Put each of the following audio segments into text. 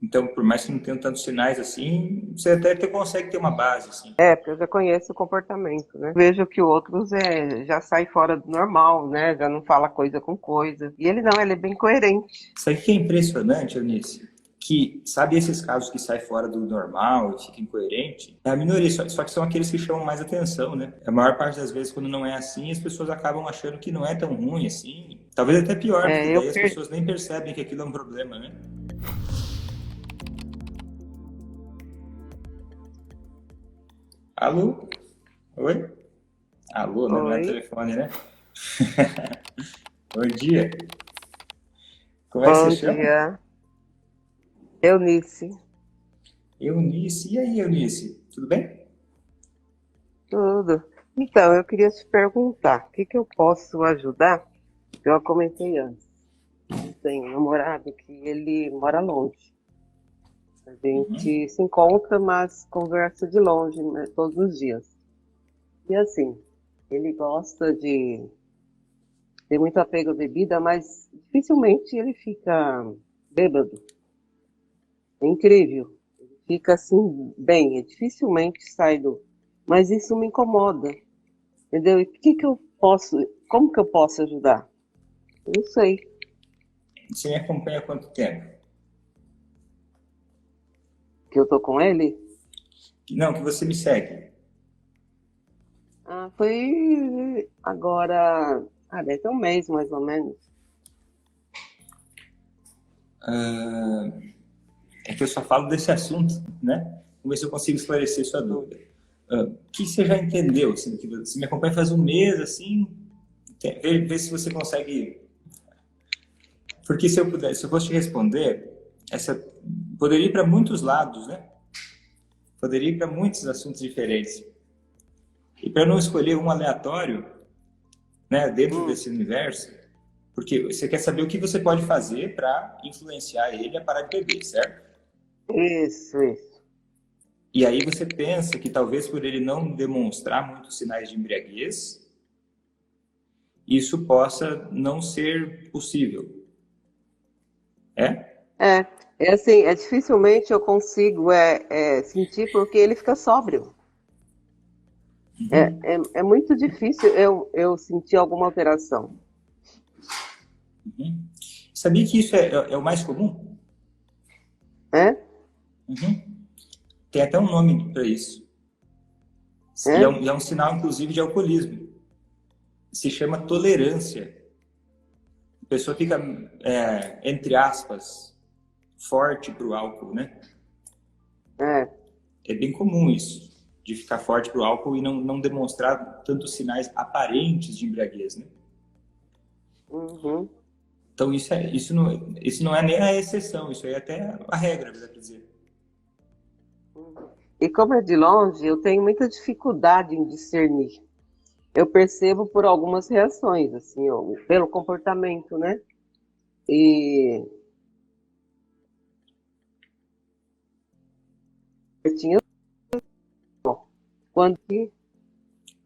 Então, por mais que não tenha tantos sinais assim, você até consegue ter uma base, assim. É, porque eu já conheço o comportamento, né? Vejo que o outros já sai fora do normal, né? Já não fala coisa com coisa. E ele não, ele é bem coerente. Isso aqui que é impressionante, Eunice, que sabe esses casos que saem fora do normal e fica incoerente? É a minoria, só que são aqueles que chamam mais atenção, né? A maior parte das vezes, quando não é assim, as pessoas acabam achando que não é tão ruim assim. Talvez até pior, porque É, eu daí as per... pessoas nem percebem que aquilo é um problema, né? Alô? Oi? Alô, né? Não é Oi, telefone, né? Bom dia. Como é que você bom chama? dia. Eunice, Eunice. E aí, Eunice? Tudo bem? tudo. Então, eu queria te perguntar, o que que eu posso ajudar? Eu comentei antes. Tem um namorado que ele mora longe. A gente se encontra, mas conversa de longe, né, todos os dias. E assim, ele gosta de ter muito apego à bebida, mas dificilmente ele fica bêbado. É incrível. Ele fica assim, bem, dificilmente sai do. Mas isso me incomoda, entendeu? E o que que eu posso, como que eu posso ajudar? Eu não sei. Você me acompanha há quanto tempo? Que eu tô com ele? Não, que você me segue. Ah, foi agora, deve ter um mês mais ou menos. É que eu só falo desse assunto, né? Vamos ver se eu consigo esclarecer sua Hum. dúvida. O que você já entendeu? Assim, que você me acompanha faz um mês, assim, vê se você consegue. Porque se eu pudesse, se eu fosse te responder, essa poderia ir para muitos lados, né? Poderia ir para muitos assuntos diferentes. E para não escolher um aleatório, né, dentro Hum, desse universo, porque você quer saber o que você pode fazer para influenciar ele a parar de beber, certo? isso. E aí você pensa que talvez por ele não demonstrar muitos sinais de embriaguez, isso possa não ser possível. É? É, é assim, dificilmente eu consigo sentir porque ele fica sóbrio. Uhum. É muito difícil eu sentir alguma alteração. Uhum. Sabia que isso é o mais comum? É? Uhum. Tem até um nome para isso. E é, É? um, e é um sinal, inclusive, de alcoolismo. Se chama tolerância. A pessoa fica, entre aspas, forte para o álcool, né? É. É bem comum isso, de ficar forte para o álcool e não demonstrar tantos sinais aparentes de embriaguez, né? Uhum. Então isso não é nem a exceção, isso aí é até a regra, dá para dizer. Uhum. E como é de longe, eu tenho muita dificuldade em discernir. Eu percebo por algumas reações, assim, ó, pelo comportamento, né? E eu tinha quando que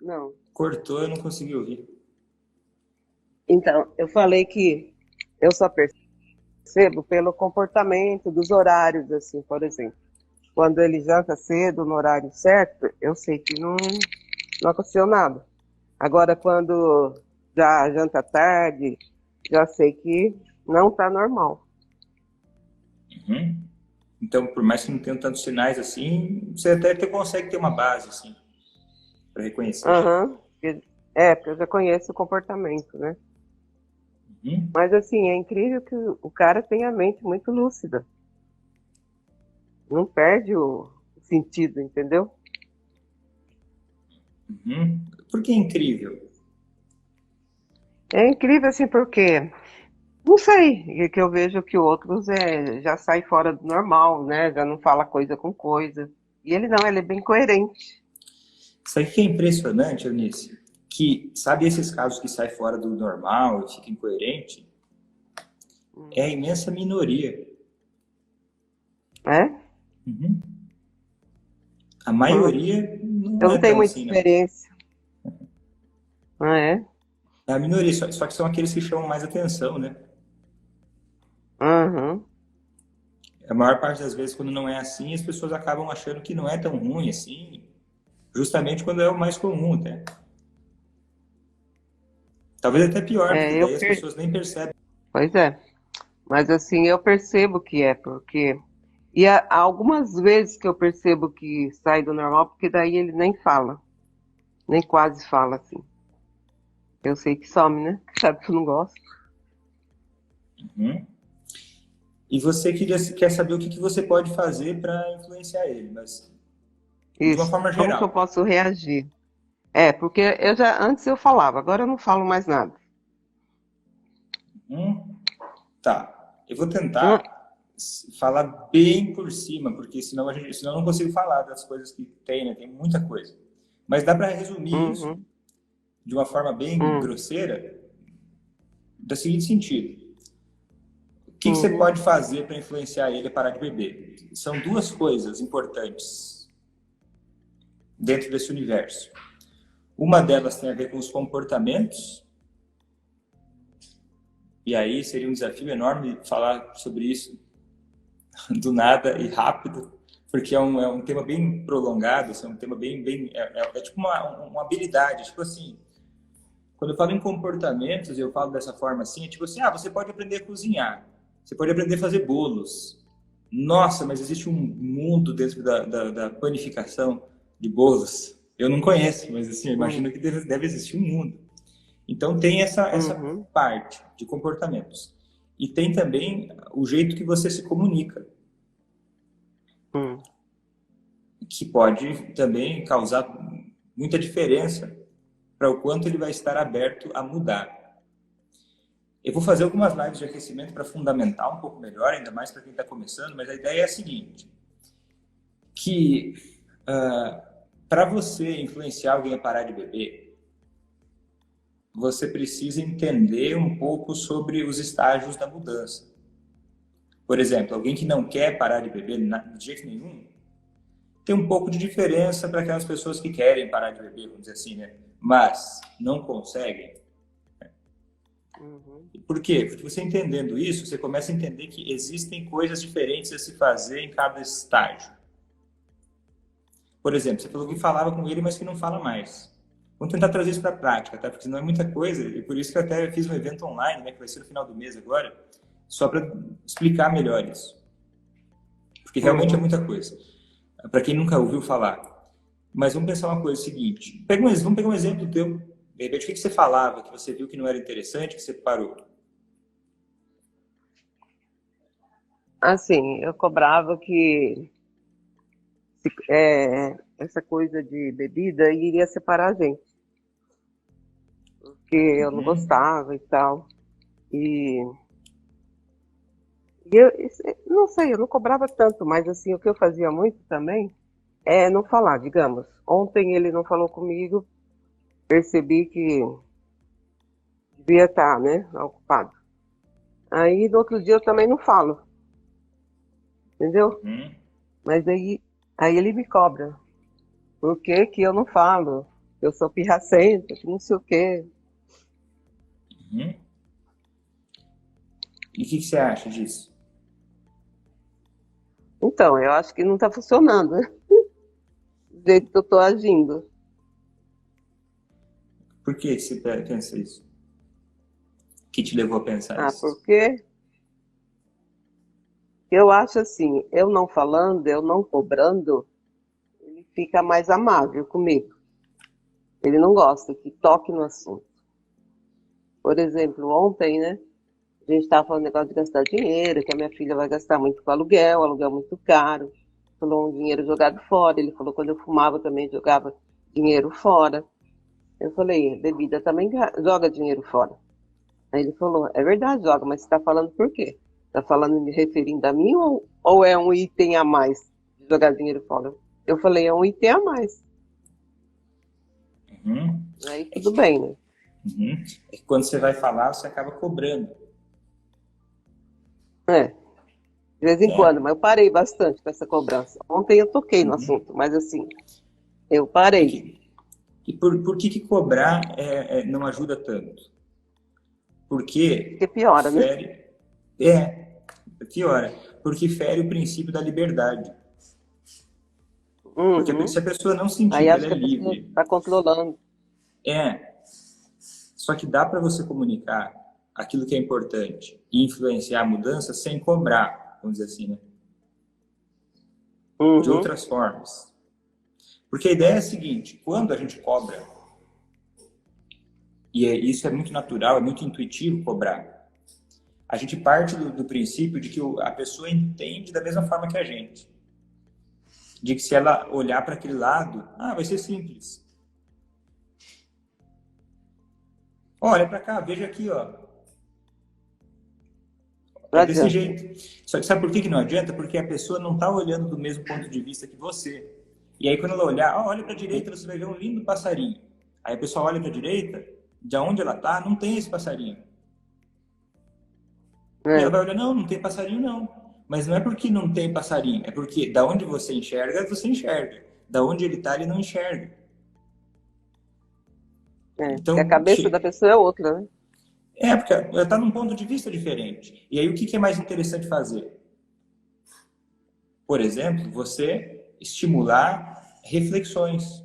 não. Cortou, eu não consegui ouvir. Então, eu falei que eu só percebo pelo comportamento dos horários, assim, por exemplo. Quando ele janta cedo, no horário certo, eu sei que não aconteceu nada. Agora, quando já janta tarde, já sei que não está normal. Uhum. Então, por mais que não tenha tantos sinais assim, você até consegue ter uma base assim para reconhecer. Aham. Porque eu já conheço o comportamento, né? Uhum. Mas assim, é incrível que o cara tem a mente muito lúcida. Não perde o sentido, entendeu? Uhum. Por que é incrível? É incrível assim porque, não sei, é que eu vejo que outros já sai fora do normal, né? Já não fala coisa com coisa. E ele não, ele é bem coerente. Isso aqui que é impressionante, Eunice, que sabe esses casos que saem fora do normal e fica incoerente? É a Hum. imensa minoria. É? Uhum. A Hum. maioria não Eu é não tenho tão muita assim, não. experiência. Ah, é? É a minoria, só que são aqueles que chamam mais atenção, né? Aham. A maior parte das vezes, quando não é assim, as pessoas acabam achando que não é tão ruim assim, justamente quando é o mais comum, até. Talvez até pior, porque É, daí as pessoas nem percebem. pois é. Mas assim, eu percebo que é, porque. E há algumas vezes que eu percebo que sai do normal, porque daí ele nem fala, nem quase fala assim. Eu sei que some, né? Sabe que eu não gosto. Uhum. E você quer saber o que você pode fazer para influenciar ele, mas de uma Isso. forma Como que eu geral. posso reagir? É, porque eu já antes eu falava, agora eu não falo mais nada. Tá. Eu vou Hum, tentar falar bem por cima, porque senão eu não consigo falar das coisas que tem, né? Tem muita coisa. Mas dá para resumir isso Uhum, de uma forma bem uhum, grosseira, do seguinte sentido: o que você uhum, pode fazer para influenciar ele a parar de beber? São duas coisas importantes dentro desse universo. Uma delas tem a ver com os comportamentos, e aí seria um desafio enorme falar sobre isso do nada e rápido, porque é um tema bem prolongado, é um tema é tipo uma habilidade, tipo assim, quando eu falo em comportamentos, eu falo dessa forma assim, é tipo assim, você pode aprender a cozinhar, você pode aprender a fazer bolos. Nossa, mas existe um mundo dentro da panificação de bolos. Eu não conheço, mas assim, eu uhum, imagino que deve existir um mundo. Então tem essa uhum, parte de comportamentos. E tem também o jeito que você se comunica, uhum, que pode também causar muita diferença para o quanto ele vai estar aberto a mudar. Eu vou fazer algumas lives de aquecimento para fundamentar um pouco melhor, ainda mais para quem está começando, mas a ideia é a seguinte, que para você influenciar alguém a parar de beber, você precisa entender um pouco sobre os estágios da mudança. Por exemplo, alguém que não quer parar de beber de jeito nenhum, tem um pouco de diferença para aquelas pessoas que querem parar de beber, vamos dizer assim, né? Mas não conseguem. uhum, Por quê? Porque você entendendo isso, você começa a entender que existem coisas diferentes a se fazer em cada estágio. Por exemplo, você falou que uhum. falava com ele, mas que não fala mais. Vamos tentar trazer isso para a prática, tá? Porque senão é muita coisa, e por isso que eu até fiz um evento online, né, que vai ser no final do mês agora, só para explicar melhor isso. Porque realmente é Uhum. muita coisa. Para quem nunca ouviu falar. Mas vamos pensar uma coisa seguinte. Vamos pegar um exemplo teu. De repente, o que você falava, que você viu que não era interessante, que você parou? Assim, eu cobrava que essa coisa de bebida iria separar a gente, porque eu não Uhum. gostava e tal. E, e eu não sei, eu não cobrava tanto, mas assim, o que eu fazia muito também é não falar, digamos. Ontem ele não falou comigo, percebi que devia estar, né, ocupado. Aí no outro dia eu também não falo, entendeu? Uhum. Mas aí ele me cobra. Por que que eu não falo? Eu sou pirracenta, que não sei o quê. Uhum. E o que você acha disso? Então, eu acho que não está funcionando, né? Do jeito que eu estou agindo. Por que você pensa isso? O que te levou a pensar Ah, isso? porque eu acho assim, eu não falando, eu não cobrando, ele fica mais amável comigo. Ele não gosta que toque no assunto. Por exemplo, ontem, né? A gente estava falando negócio de gastar dinheiro, que a minha filha vai gastar muito com aluguel muito caro. Falou um dinheiro jogado fora. Ele falou quando eu fumava também jogava dinheiro fora. Eu falei, bebida também joga dinheiro fora. Aí ele falou, é verdade, joga, mas você está falando por quê? Está falando me referindo a mim ou é um item a mais de jogar dinheiro fora? Eu falei, é um item a mais. Uhum. Aí É tudo que, bem, né? uhum. É que quando você vai falar, você acaba cobrando. É, de vez em quando, Né? mas eu parei bastante com essa cobrança. Ontem eu toquei no Uhum. assunto, mas assim, eu É parei. que, e por que cobrar não ajuda tanto? Porque Porque piora, né? fere. É, piora. porque fere o princípio da liberdade. Porque se a pessoa não sentir Aí que acho ela é que a pessoa livre, está controlando. só que dá para você comunicar aquilo que é importante e influenciar a mudança sem cobrar, vamos dizer assim, né? De outras formas. Porque a ideia é a seguinte, quando a gente cobra, e isso é muito natural, é muito intuitivo cobrar, a gente parte do princípio de que a pessoa entende da mesma forma que a gente. De que se ela olhar para aquele lado, vai ser simples. Olha para cá, veja aqui, ó. É desse jeito. Só que sabe por que não adianta? Porque a pessoa não está olhando do mesmo ponto de vista que você. E aí quando ela olhar, olha para a direita, você vai ver um lindo passarinho. Aí a pessoa olha para a direita, de onde ela está, não tem esse passarinho. E ela vai olhar, não tem passarinho não. Mas não é porque não tem passarinho, é porque da onde você enxerga. Da onde ele está, ele não enxerga. Então, a cabeça da pessoa é outra, né? Porque ela está num ponto de vista diferente. E aí o que é mais interessante fazer? Por exemplo, você estimular reflexões.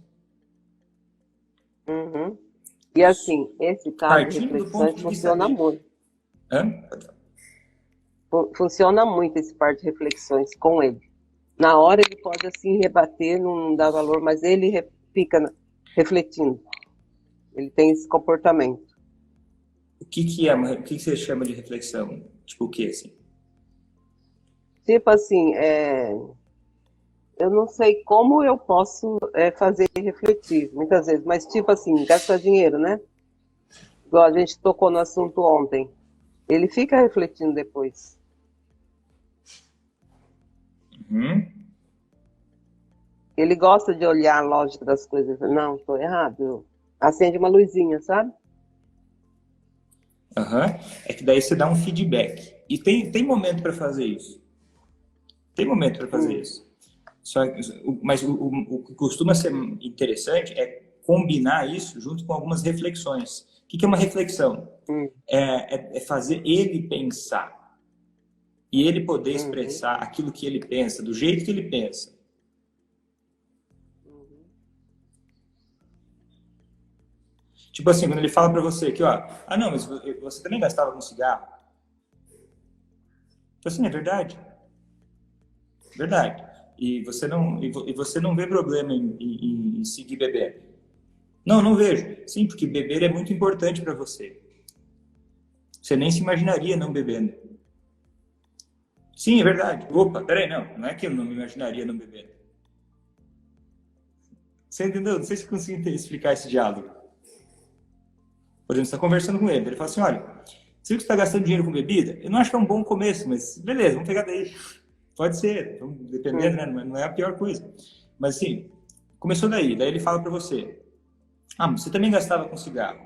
E assim, esse caso de Partindo do reflexões ponto de vista funciona dele. muito. Funciona muito esse par de reflexões com ele. Na hora ele pode assim rebater, não dar valor, mas ele fica refletindo. Ele tem esse comportamento. O que você chama de reflexão? Tipo o que, assim? Tipo assim, eu não sei como eu posso fazer ele refletir, muitas vezes, mas tipo assim, gastar dinheiro, né? Igual a gente tocou no assunto ontem. Ele fica refletindo depois. Ele gosta de olhar a lógica das coisas. Não, estou errado. Acende uma luzinha, sabe? É que daí você dá um feedback. E tem momento para fazer isso. Tem momento para fazer isso. Mas o que costuma ser interessante é combinar isso junto com algumas reflexões. O que é uma reflexão? É fazer ele pensar. E ele poder expressar aquilo que ele pensa, do jeito que ele pensa. Tipo assim, quando ele fala pra você que, ó, não, mas você também gastava com cigarro? Tipo assim, é verdade. Verdade. E você não vê problema em seguir bebendo? Não vejo. Sim, porque beber é muito importante pra você. Você nem se imaginaria não bebendo. Sim, é verdade. Opa, peraí, não é que eu não me imaginaria não bebendo. Você entendeu? Não sei se consigo explicar esse diálogo. Por exemplo, você está conversando com ele fala assim, olha, se você está gastando dinheiro com bebida, eu não acho que é um bom começo, mas beleza, vamos pegar daí. Pode ser, dependendo, né? Não é a pior coisa. Mas assim, começou daí ele fala para você, você também gastava com cigarro.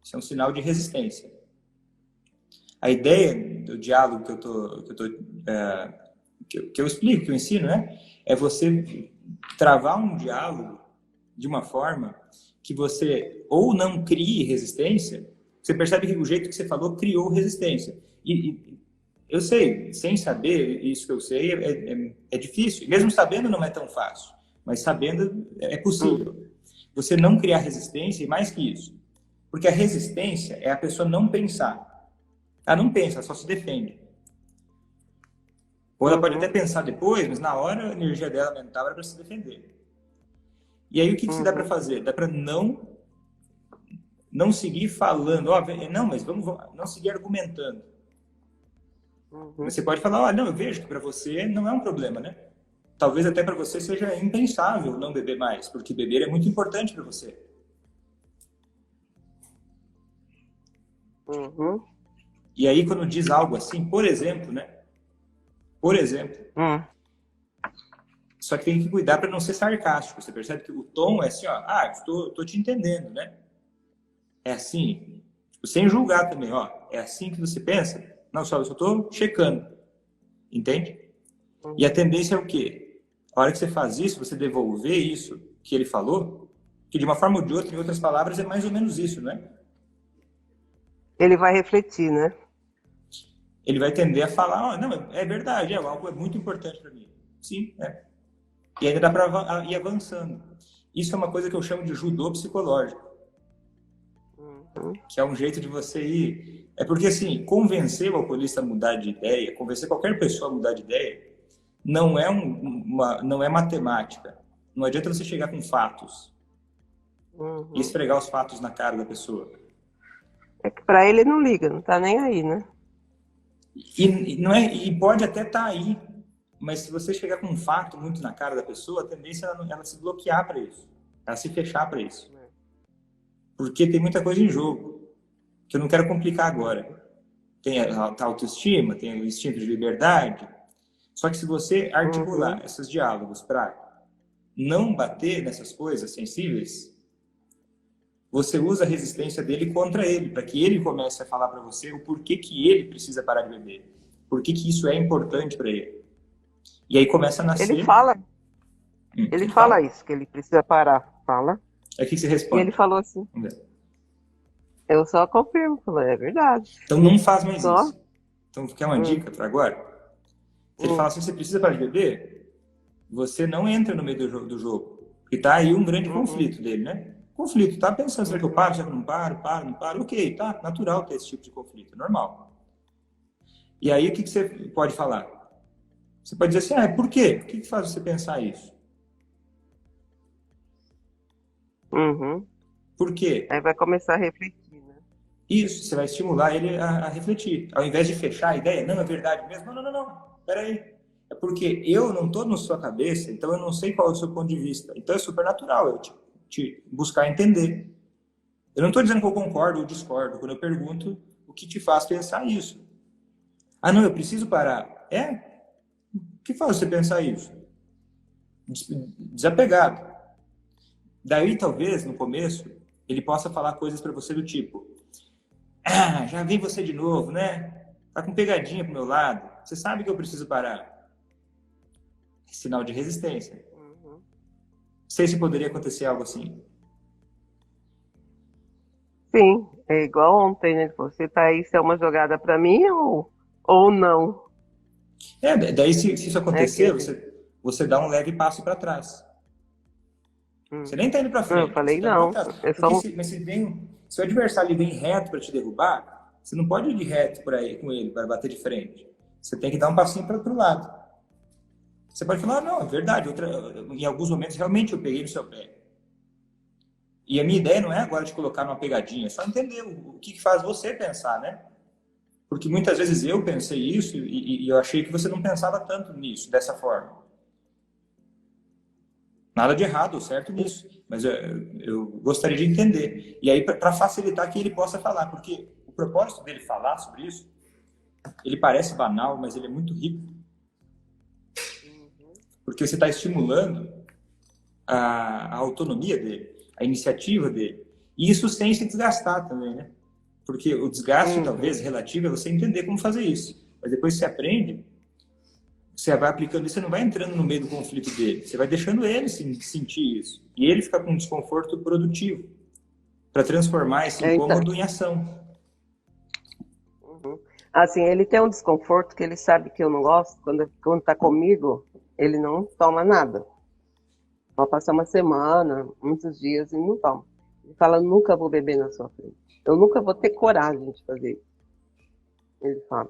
Isso é um sinal de resistência. A ideia do diálogo que eu explico, que eu ensino, né? É você travar um diálogo de uma forma que você ou não crie resistência, você percebe que o jeito que você falou criou resistência. E eu sei, sem saber, isso que eu sei é difícil. Mesmo sabendo não é tão fácil, mas sabendo é possível. Você não criar resistência e mais que isso. Porque a resistência é a pessoa não pensar. Ela não pensa, ela só se defende. Ou ela pode até pensar depois, mas na hora a energia dela mental era para se defender. E aí o que dá para fazer? Dá para não seguir falando, não, mas vamos não seguir argumentando. Você pode falar, não, eu vejo que para você não é um problema, né? Talvez até para você seja impensável não beber mais, porque beber é muito importante para você. E aí quando diz algo assim, por exemplo, né? Por exemplo. Só que tem que cuidar para não ser sarcástico. Você percebe que o tom é assim, estou te entendendo, né? É assim, sem julgar também, é assim que você pensa? Não, eu só estou checando, entende? E a tendência é o quê? A hora que você faz isso, você devolver isso que ele falou, que de uma forma ou de outra, em outras palavras, é mais ou menos isso, né? Ele vai refletir, né? ele vai tender a falar, não, é verdade, algo é muito importante para mim. Sim, é. E ainda dá para ir avançando. Isso é uma coisa que eu chamo de judô psicológico, que é um jeito de você ir... É porque, assim, convencer o alcoolista a mudar de ideia, convencer qualquer pessoa a mudar de ideia, não é, não é matemática. Não adianta você chegar com fatos e esfregar os fatos na cara da pessoa. É que pra ele não liga, não tá nem aí, né? Não é, e pode até estar aí, mas se você chegar com um fato muito na cara da pessoa, a tendência é ela se bloquear para isso, ela se fechar para isso. Porque tem muita coisa em jogo, que eu não quero complicar agora. Tem a autoestima, tem o instinto de liberdade. Só que se você articular esses diálogos para não bater nessas coisas sensíveis, você usa a resistência dele contra ele, para que ele comece a falar para você o porquê que ele precisa parar de beber, por que isso é importante para ele. E aí começa a nascer... Ele fala isso, que ele precisa parar. Fala. Aí o que você E responde? ele falou assim, eu só confirmo, falei, é verdade. Então não faz mais Só? isso. Então quer uma dica para agora? Se ele fala assim, você precisa parar de beber, você não entra no meio do jogo. Porque tá aí um grande conflito dele, né? Conflito, tá pensando, será que eu paro, será que eu não paro, não paro? Ok, tá, natural ter esse tipo de conflito, normal. E aí o que você pode falar? Você pode dizer assim, por quê? O que faz você pensar isso? Por quê? Aí vai começar a refletir, né? Isso, você vai estimular ele a refletir. Ao invés de fechar a ideia, não, é verdade mesmo, não, peraí. É porque eu não estou na sua cabeça, então eu não sei qual é o seu ponto de vista. Então é super natural eu te buscar entender. Eu não estou dizendo que eu concordo ou discordo, quando eu pergunto o que te faz pensar isso. Ah, não, eu preciso parar. O que faz você pensar isso? Desapegado. Daí, talvez, no começo, ele possa falar coisas para você do tipo: já vi você de novo, né? Tá com pegadinha pro meu lado. Você sabe que eu preciso parar. Sinal de resistência. Não sei se poderia acontecer algo assim. Sim, é igual ontem, né? Você tá aí, se é uma jogada para mim ou não. Daí se isso acontecer, você dá um leve passo para trás. Você nem tá indo para frente. Eu falei você tá não. indo pra trás. Mas se o adversário vem reto para te derrubar, você não pode ir reto por aí com ele para bater de frente. Você tem que dar um passinho para o lado. Você pode falar, não, é verdade. Em alguns momentos realmente eu peguei no seu pé. E a minha ideia não é agora te colocar numa pegadinha, é só entender o que faz você pensar, né? Porque muitas vezes eu pensei isso e eu achei que você não pensava tanto nisso, dessa forma. Nada de errado ou certo nisso, mas eu gostaria de entender. E aí, para facilitar que ele possa falar, porque o propósito dele falar sobre isso, ele parece banal, mas ele é muito rico. Porque você está estimulando a autonomia dele, a iniciativa dele. E isso sem se desgastar também, né? Porque o desgaste, talvez, relativo é você entender como fazer isso. Mas depois você aprende, você vai aplicando isso, você não vai entrando no meio do conflito dele. Você vai deixando ele sentir isso. E ele fica com um desconforto produtivo para transformar esse incômodo em ação. Assim, ele tem um desconforto que ele sabe que eu não gosto. Quando tá comigo, ele não toma nada. Pode passar uma semana, muitos dias e não toma. Ele fala, nunca vou beber na sua frente. Eu nunca vou ter coragem de fazer isso. Ele fala.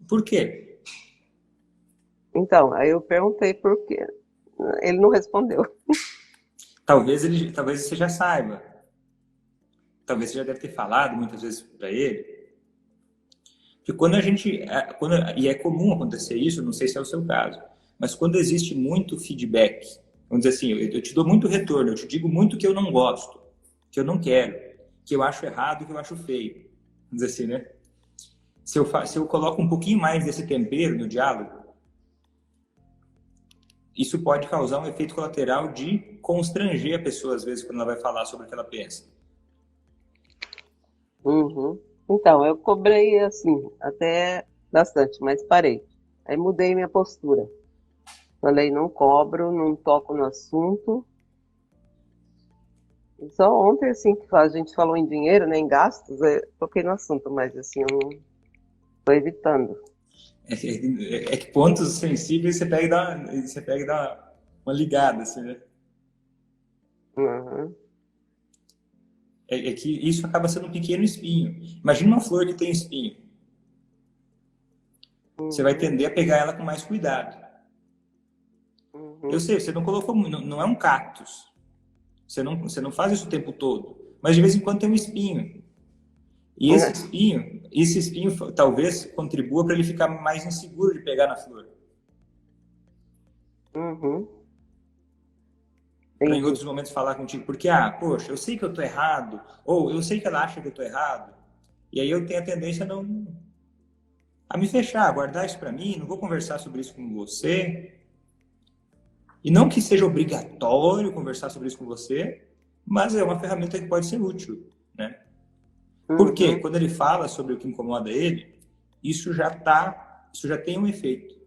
Por quê? Então, aí eu perguntei por quê. Ele não respondeu. Talvez você já saiba. Talvez você já deve ter falado muitas vezes para ele. Porque quando a gente... e é comum acontecer isso, não sei se é o seu caso, mas quando existe muito feedback, vamos dizer assim, eu te dou muito retorno, eu te digo muito que eu não gosto, que eu não quero, que eu acho errado, que eu acho feio. Vamos dizer assim, né? Se eu coloco um pouquinho mais desse tempero no diálogo, isso pode causar um efeito colateral de constranger a pessoa, às vezes, quando ela vai falar sobre o que ela pensa. Então, eu cobrei, assim, até bastante, mas parei. Aí mudei minha postura. Falei, não cobro, não toco no assunto. E só ontem, assim, que a gente falou em dinheiro, né, em gastos, eu toquei no assunto, mas, assim, eu não... Tô evitando. É que pontos sensíveis você pega e dá uma ligada, assim, né? Uhum. É que isso acaba sendo um pequeno espinho. Imagina uma flor que tem espinho. Você vai Uhum. tender a pegar ela com mais cuidado. Eu Uhum. sei, você não colocou, não é um cactus. Você não faz isso o tempo todo. Mas de vez em quando tem um espinho. E esse espinho talvez contribua para ele ficar mais inseguro de pegar na flor. Uhum. Para em Entendi. outros momentos falar contigo, porque, poxa, eu sei que eu tô errado, ou eu sei que ela acha que eu tô errado, e aí eu tenho a tendência a me fechar, a guardar isso para mim, não vou conversar sobre isso com você, e não que seja obrigatório conversar sobre isso com você, mas é uma ferramenta que pode ser útil, né? Porque Uhum. quando ele fala sobre o que incomoda ele, isso já tem um efeito.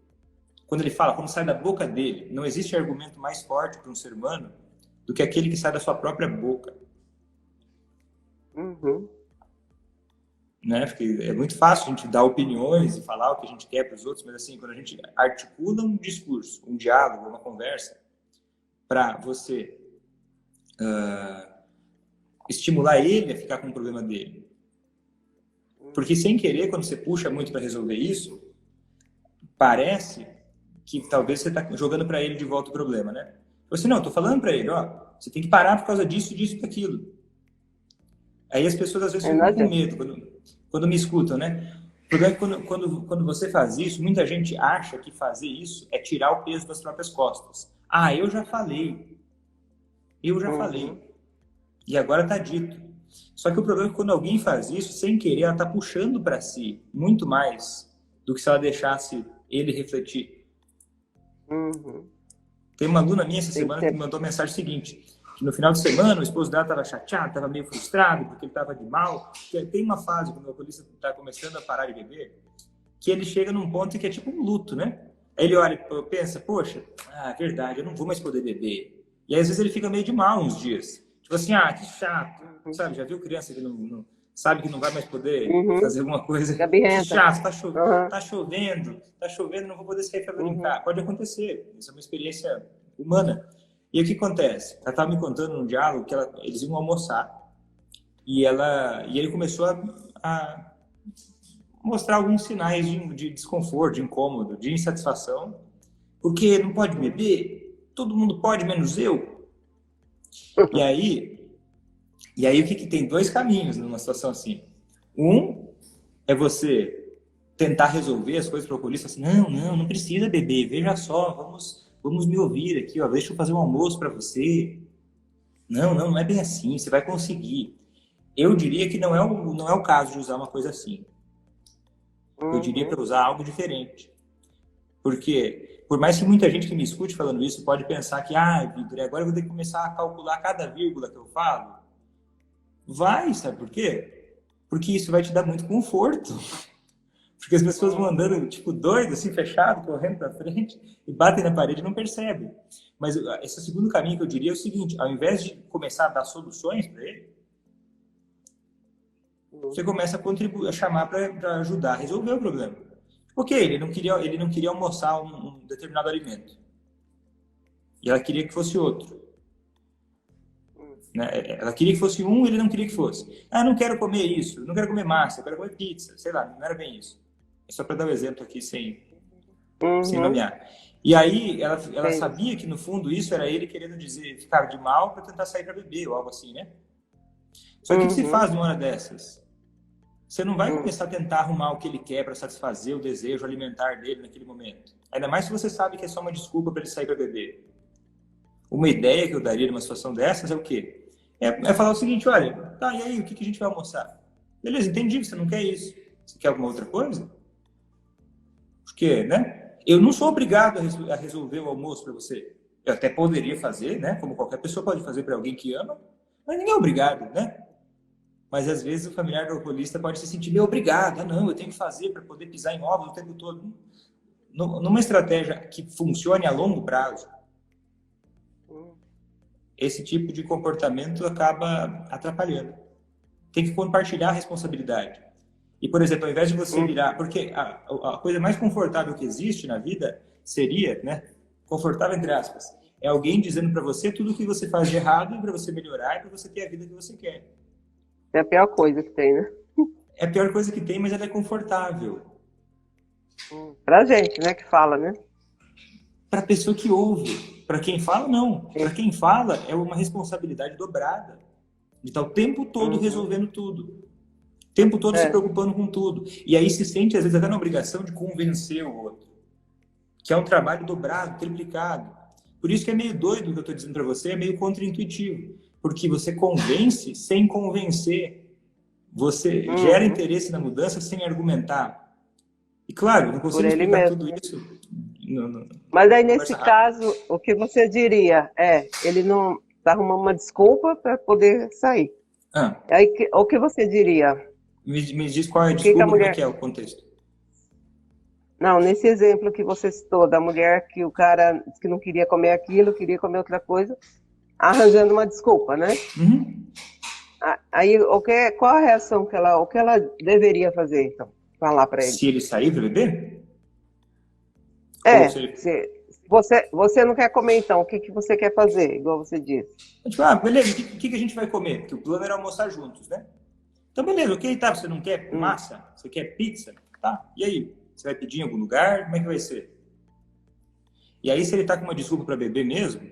Quando ele fala, quando sai da boca dele, não existe argumento mais forte para um ser humano do que aquele que sai da sua própria boca. Uhum. Né? Porque é muito fácil a gente dar opiniões e falar o que a gente quer para os outros, mas assim, quando a gente articula um discurso, um diálogo, uma conversa, para você estimular ele a ficar com o problema dele. Porque sem querer, quando você puxa muito para resolver isso, parece que talvez você está jogando para ele de volta o problema, né? Você não, eu tô falando para ele, ó, você tem que parar por causa disso, disso e daquilo. Aí as pessoas às vezes Não ficam com adianta. medo quando me escutam, né? O problema é que quando você faz isso, muita gente acha que fazer isso é tirar o peso das próprias costas. Eu já falei. Eu já Uhum. falei. E agora tá dito. Só que o problema é que quando alguém faz isso, sem querer, ela tá puxando para si muito mais do que se ela deixasse ele refletir. Uhum. Tem uma aluna minha essa Tem que semana que me ter. mandou mensagem seguinte, que no final de semana o esposo dela estava chateado, estava meio frustrado, porque ele estava de mal. Tem uma fase, quando o alcoolista está começando a parar de beber, que ele chega num ponto que é tipo um luto, né? Aí ele olha e pensa, poxa, verdade, eu não vou mais poder beber. E aí, às vezes ele fica meio de mal uns dias. Tipo assim, que chato, Uhum. sabe? Já viu criança que não sabe que não vai mais poder Uhum. fazer alguma coisa? Fica Que birrenta. chato, Uhum. tá chovendo, não vou poder sair para Uhum. brincar. Pode acontecer, isso é uma experiência humana. E o que acontece? Ela estava me contando num diálogo que eles iam almoçar e ele começou a mostrar alguns sinais de desconforto, de incômodo, de insatisfação, porque não pode beber, todo mundo pode, menos eu. E aí, o que tem dois caminhos numa situação assim. Um é você tentar resolver as coisas para o alcoolista, assim, não precisa beber, veja só, vamos me ouvir aqui, ó, deixa eu fazer um almoço para você. Não é bem assim, você vai conseguir. Eu diria que não é o caso de usar uma coisa assim. Eu diria Uhum. para usar algo diferente. Porque, por mais que muita gente que me escute falando isso pode pensar que, Vitor, agora eu vou ter que começar a calcular cada vírgula que eu falo. Vai, sabe por quê? Porque isso vai te dar muito conforto. Porque as pessoas vão andando, Uhum. tipo, doido, assim, fechado, correndo para frente, e batem na parede e não percebem. Mas esse segundo caminho que eu diria é o seguinte, ao invés de começar a dar soluções para ele, você começa a contribuir, a chamar para ajudar a resolver o problema. Ok, ele não queria almoçar um determinado alimento. E ela queria que fosse outro. Né? Ela queria que fosse um, ele não queria que fosse. Não quero comer isso, não quero comer massa, eu quero comer pizza. Sei lá, não era bem isso. É só para dar um exemplo aqui sem Uhum. nomear. E aí ela Entendi. sabia que no fundo isso era ele querendo dizer, ficar de mal para tentar sair para beber ou algo assim, né? Só que o que se Uhum. faz numa hora dessas? Você não vai Uhum. começar a tentar arrumar o que ele quer para satisfazer o desejo alimentar dele naquele momento. Ainda mais se você sabe que é só uma desculpa para ele sair para beber. Uma ideia que eu daria numa situação dessas é o quê? É falar o seguinte, olha, e aí, o que a gente vai almoçar? Beleza, entendi que você não quer isso. Você quer alguma outra coisa? Porque, né? Eu não sou obrigado a resolver o almoço para você. Eu até poderia fazer, né? Como qualquer pessoa pode fazer para alguém que ama, mas ninguém é obrigado, né? Mas às vezes o familiar do alcoolista pode se sentir meio obrigado. Não, eu tenho que fazer para poder pisar em ovos o tempo todo. Numa estratégia que funcione a longo prazo, esse tipo de comportamento acaba atrapalhando. Tem que compartilhar a responsabilidade. E, por exemplo, ao invés de você virar... Porque a coisa mais confortável que existe na vida seria, né? Confortável, entre aspas. É alguém dizendo para você tudo o que você faz de errado para você melhorar e para você ter a vida que você quer. É a pior coisa que tem, né? É a pior coisa que tem, mas ela é confortável. Pra gente, né, que fala, né? Para a pessoa que ouve. Para quem fala, não. Para quem fala, é uma responsabilidade dobrada. De estar o tempo todo resolvendo tudo. O tempo todo se preocupando com tudo. E aí se sente, às vezes, até na obrigação de convencer o outro. Que é um trabalho dobrado, triplicado. Por isso que é meio doido o que eu estou dizendo para você, é meio contraintuitivo. Porque você convence sem convencer. Você gera interesse na mudança sem argumentar. E claro, não consigo explicar tudo isso. Mas aí, nesse caso, o que você diria é, ele não está arrumando uma desculpa para poder sair. Aí, o que você diria? Me diz qual é a desculpa, como é que é o contexto. Não, nesse exemplo que você citou, da mulher que o cara disse que não queria comer aquilo, queria comer outra coisa, arranjando uma desculpa, né? Aí, qual a reação o que ela deveria fazer, então? Falar para ele. Se ele sair para beber? Você não quer comer, então, o que você quer fazer, igual você disse? Tipo, beleza, o que a gente vai comer? Porque o plano era almoçar juntos, né? Então, beleza, ok, tá, você não quer massa? Você quer pizza? Tá, e aí? Você vai pedir em algum lugar? Como é que vai ser? E aí, se ele tá com uma desculpa para beber mesmo,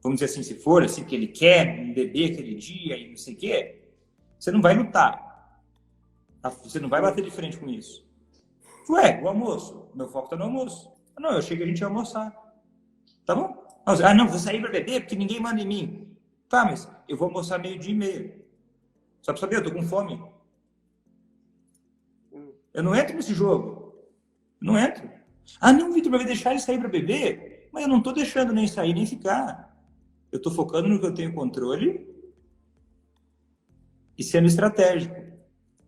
vamos dizer assim, se for assim, que ele quer beber aquele dia e não sei o quê, você não vai lutar. Você não vai bater de frente com isso. Ué, o almoço. Meu foco tá no almoço. Não, eu achei que a gente ia almoçar. Tá bom? Não, vou sair para beber porque ninguém manda em mim. Tá, mas eu vou almoçar 12:30. Só para saber, eu tô com fome. Eu não entro nesse jogo. Não entro. Não, Vitor, vai deixar ele sair para beber? Mas eu não tô deixando nem sair, nem ficar. Eu tô focando no que eu tenho controle e sendo estratégico.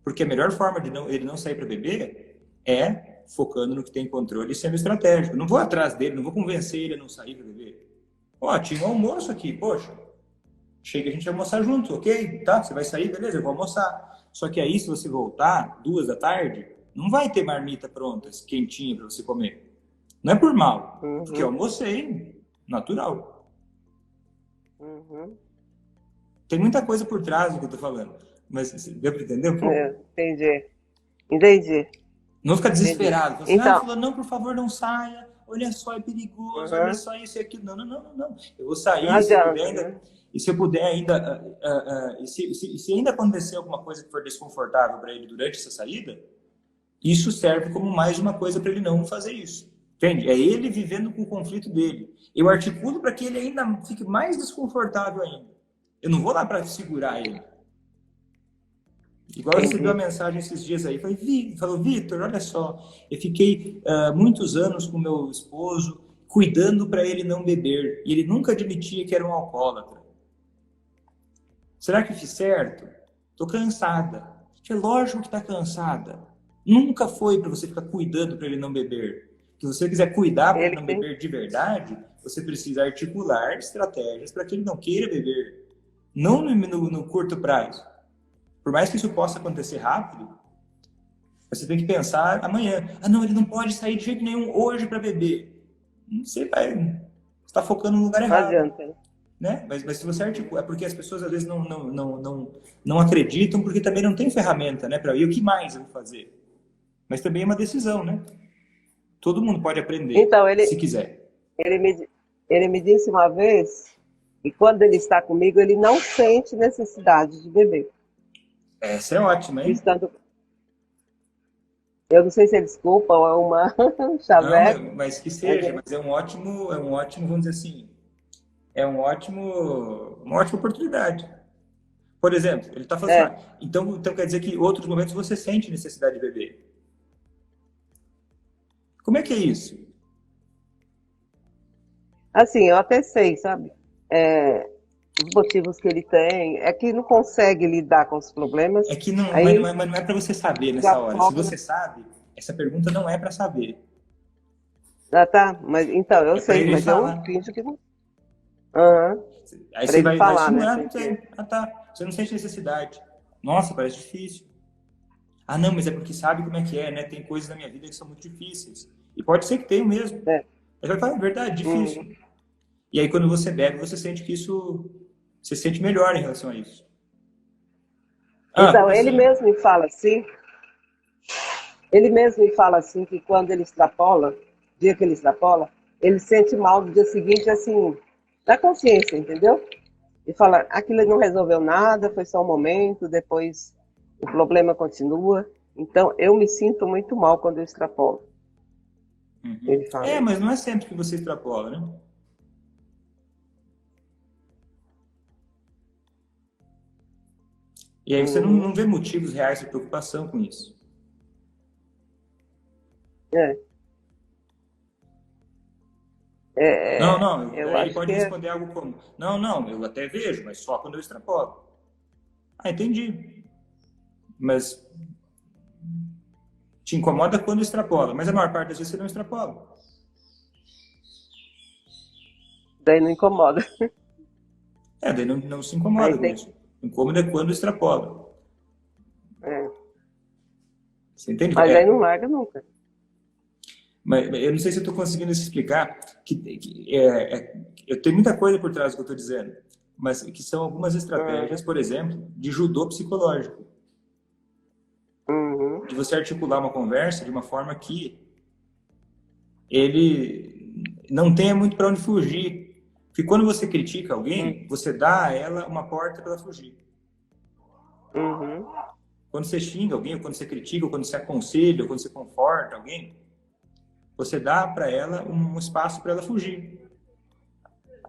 Porque a melhor forma de ele não sair para beber é focando no que tem controle e sendo estratégico. Não vou atrás dele, não vou convencer ele a não sair para beber. Tinha um almoço aqui, poxa. Chega a gente almoçar junto, ok? Tá, você vai sair, beleza, eu vou almoçar. Só que aí, se você voltar 14h, não vai ter marmita pronta, quentinha para você comer. Não é por mal, porque eu almocei, natural. Tem muita coisa por trás do que eu tô falando. Mas deu para entender um pouco? Entendi. Não fica desesperado. Você falou, não, por favor, não saia. Olha só, é perigoso. Olha só isso e aquilo. Não. Eu vou sair. Se eu puder ainda... se ainda acontecer alguma coisa que for desconfortável para ele durante essa saída, isso serve como mais uma coisa para ele não fazer isso. Entende? É ele vivendo com o conflito dele. Eu articulo para que ele ainda fique mais desconfortável ainda. Eu não vou lá para segurar ele. Igual eu recebi uma mensagem esses dias aí, falou, Vitor, olha só, eu fiquei muitos anos com meu esposo cuidando para ele não beber, e ele nunca admitia que era um alcoólatra. Será que fiz certo? Tô cansada. É lógico que tá cansada. Nunca foi para você ficar cuidando para ele não beber. Se você quiser cuidar para ele não beber de verdade, você precisa articular estratégias para que ele não queira beber. Não no curto prazo. Por mais que isso possa acontecer rápido, você tem que pensar amanhã. Não, ele não pode sair de jeito nenhum hoje para beber. Você está focando no lugar errado. Não adianta. Né? Mas se você articula, é porque as pessoas às vezes não acreditam, porque também não tem ferramenta, né? E o que mais eu vou fazer? Mas também é uma decisão, né? Todo mundo pode aprender, então, se quiser. Ele me disse uma vez que quando ele está comigo, ele não sente necessidade de beber. Essa é ótima, hein? Eu não sei se é desculpa ou é uma chaveca. Não, mas que seja, mas é um ótimo, vamos dizer assim, uma ótima oportunidade. Por exemplo, ele está fazendo. Então quer dizer que em outros momentos você sente necessidade de beber. Como é que é isso? Assim, eu até sei, sabe? Os motivos que ele tem, é que não consegue lidar com os problemas. É que não é para você saber nessa hora. Se você sabe, essa pergunta não é para saber. Tá. Mas então, eu sei, mas falar. Eu finjo que não. Aí você vai estimular, não tem. Tá. Você não sente necessidade. Nossa, parece difícil. Ah, não, mas é porque sabe como é que é, né? Tem coisas na minha vida que são muito difíceis. E pode ser que tenha mesmo. É. Aí vai falar, é verdade, Uhum. difícil. E aí quando você bebe, você sente que isso, você se sente melhor em relação a isso. Ah, Então, como assim? ele mesmo me fala assim que quando ele extrapola, dia que ele extrapola, ele sente mal no dia seguinte, assim, da consciência, entendeu? E fala, aquilo não resolveu nada, foi só um momento, depois o problema continua. Então, eu me sinto muito mal quando eu extrapolo. Uhum. Ele fala É, isso. mas não é sempre que você extrapola, né? E aí você Uhum. não vê motivos reais de preocupação com isso. É, Não, é, não, eu aí ele acho que pode é. responder algo como: não, não, eu até vejo, mas só quando eu extrapolo. Ah, entendi. Mas te incomoda quando extrapola, mas a maior parte das vezes você não extrapola. Daí não incomoda. É, daí não se Aí incomoda com tem. isso. Incômodo é quando extrapola. É, Você entende? mas aí não É, larga nunca. mas eu não sei se eu estou conseguindo explicar eu tenho muita coisa por trás do que eu estou dizendo, mas que são algumas estratégias, Uhum. por exemplo, de judô psicológico, Uhum. de você articular uma conversa de uma forma que ele não tenha muito para onde fugir. Porque quando você critica alguém, você dá a ela uma porta para ela fugir. Uhum. Quando você xinga alguém, ou quando você critica, ou quando você aconselha, ou quando você conforta alguém, você dá para ela um espaço para ela fugir,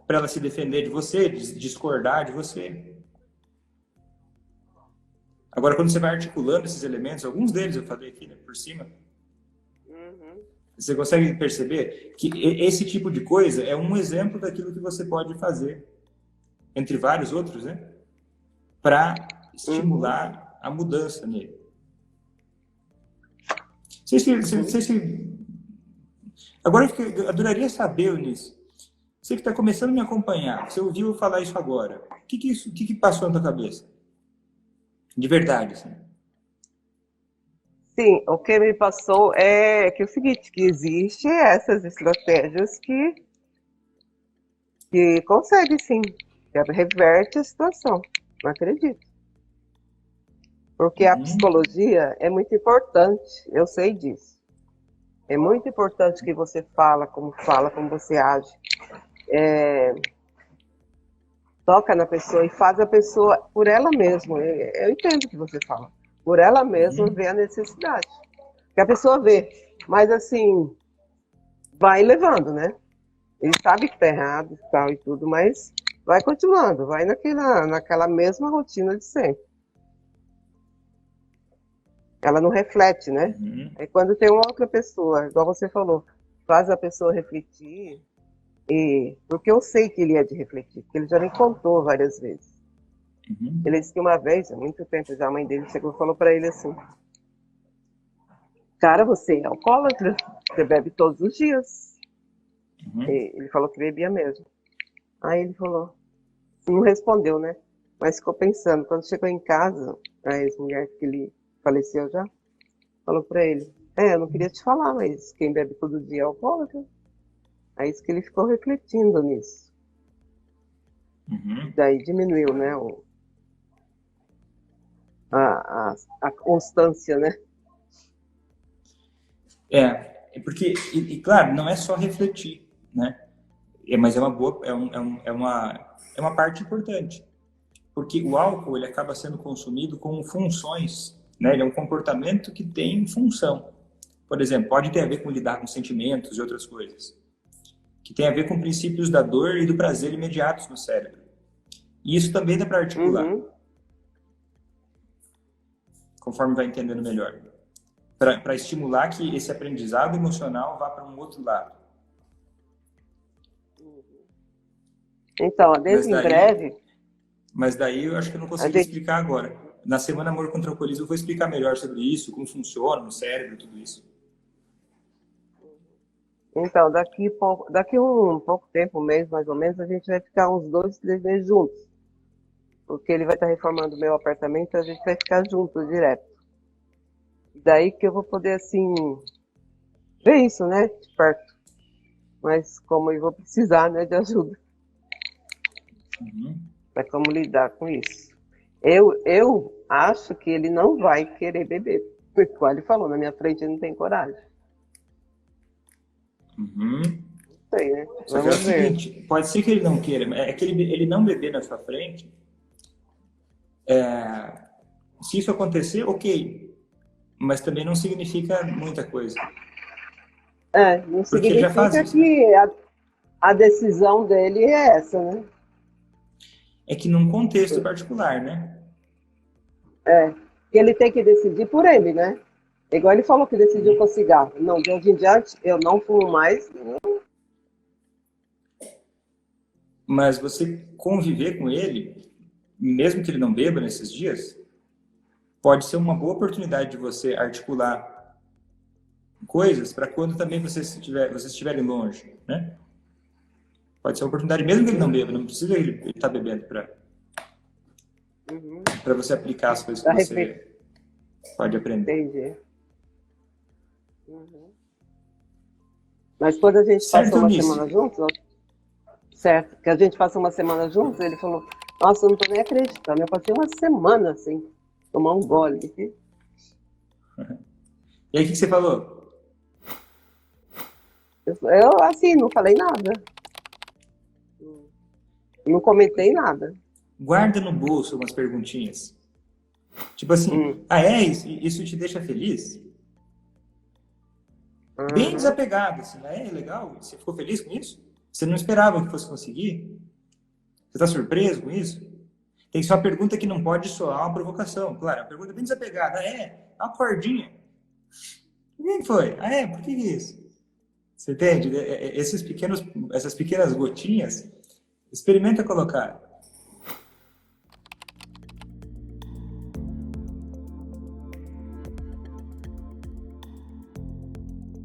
para ela se defender de você, discordar de você. Agora, quando você vai articulando esses elementos, alguns deles eu falei aqui, né, por cima, Uhum. você consegue perceber que esse tipo de coisa é um exemplo daquilo que você pode fazer, entre vários outros, né, para Uhum. estimular a mudança nele. Se. Agora, eu adoraria saber, Eunice, você que está começando a me acompanhar, você ouviu eu falar isso agora, o que passou na tua cabeça? De verdade, assim. Sim, o que me passou é que é o seguinte, que existe essas estratégias que consegue sim, que reverte a situação. Não acredito. Porque a Uhum, psicologia é muito importante, eu sei disso. É muito importante que você fala, como você age. Toca na pessoa e faz a pessoa por ela mesma. Eu entendo o que você fala. Por ela mesma uhum, ver a necessidade. Que a pessoa vê. Mas assim, vai levando, né? Ele sabe que tá errado e tal e tudo, mas vai continuando, vai naquela mesma rotina de sempre. Ela não reflete, né? uhum, Aí quando tem uma outra pessoa, igual você falou, faz a pessoa refletir, porque eu sei que ele é de refletir, porque ele já me contou várias vezes. Ele uhum, disse que uma vez, há muito tempo já, a mãe dele chegou e falou para ele assim: cara, você é alcoólatra, você bebe todos os dias. uhum, E ele falou que bebia mesmo. Aí ele falou, não respondeu, né? Mas ficou pensando. Quando chegou em casa, a ex-mulher que ele faleceu já, falou para ele: eu não queria te falar, mas quem bebe todo dia é alcoólatra. Aí isso que ele ficou refletindo nisso. E uhum. daí diminuiu, né? A constância, né? É porque, claro, não é só refletir, né? Mas é uma boa, é uma parte importante, porque o álcool ele acaba sendo consumido com funções, né? Ele é um comportamento que tem função. Por exemplo, pode ter a ver com lidar com sentimentos e outras coisas, que tem a ver com princípios da dor e do prazer imediatos no cérebro. E isso também dá para articular, Uhum. conforme vai entendendo melhor, para estimular que esse aprendizado emocional vá para um outro lado. Então, Mas desde em daí breve, Mas daí eu acho que eu não a consegui gente. explicar agora. Na semana Amor contra o Alcoolismo eu vou explicar melhor sobre isso, como funciona no cérebro, tudo isso. Então, daqui um pouco tempo, um mês mais ou menos, a gente vai ficar uns 2, 3 meses juntos. Porque ele vai estar reformando o meu apartamento, a gente vai ficar junto direto. Daí que eu vou poder, assim, ver isso, né, de perto. Mas como eu vou precisar, né, de ajuda Uhum. para como lidar com isso. Eu acho que ele não vai querer beber. Igual ele falou, na minha frente ele não tem coragem. Uhum. Não sei, né? Só que é o Vamos ver. seguinte, pode ser que ele não queira, é que ele não beber na sua frente. Se isso acontecer, ok, mas também não significa muita coisa, Não porque ele já faz significa isso, né? que a decisão dele é essa, né? É que num contexto particular, né? Que ele tem que decidir por ele, né? Igual ele falou que decidiu com cigarro. Não, de hoje em diante eu não fumo mais. Mas você conviver com ele, mesmo que ele não beba nesses dias, pode ser uma boa oportunidade de você articular coisas para quando também vocês estiverem longe, né? Pode ser uma oportunidade, mesmo que ele não beba, não precisa ele estar bebendo Uhum. para você aplicar as coisas que Pra refletir. você pode aprender. Entendi. Uhum. Mas quando a gente passa Certo, uma Eunice? semana juntos, ó, certo? Que a gente passa uma semana juntos, ele falou, nossa, eu não tô nem acreditando. Eu passei uma semana sem tomar um gole. E aí, o que você falou? Eu, assim, não falei nada. Não comentei nada. Guarda no bolso umas perguntinhas. Tipo assim, Hum. isso te deixa feliz? Bem Uhum. desapegado, assim, legal? Você ficou feliz com isso? Você não esperava que fosse conseguir? Você está surpreso com isso? Tem só uma pergunta que não pode soar uma provocação. Claro, uma pergunta bem desapegada. Uma cordinha. Por que foi? Por que isso? Você entende? Essas pequenas gotinhas, experimenta colocar.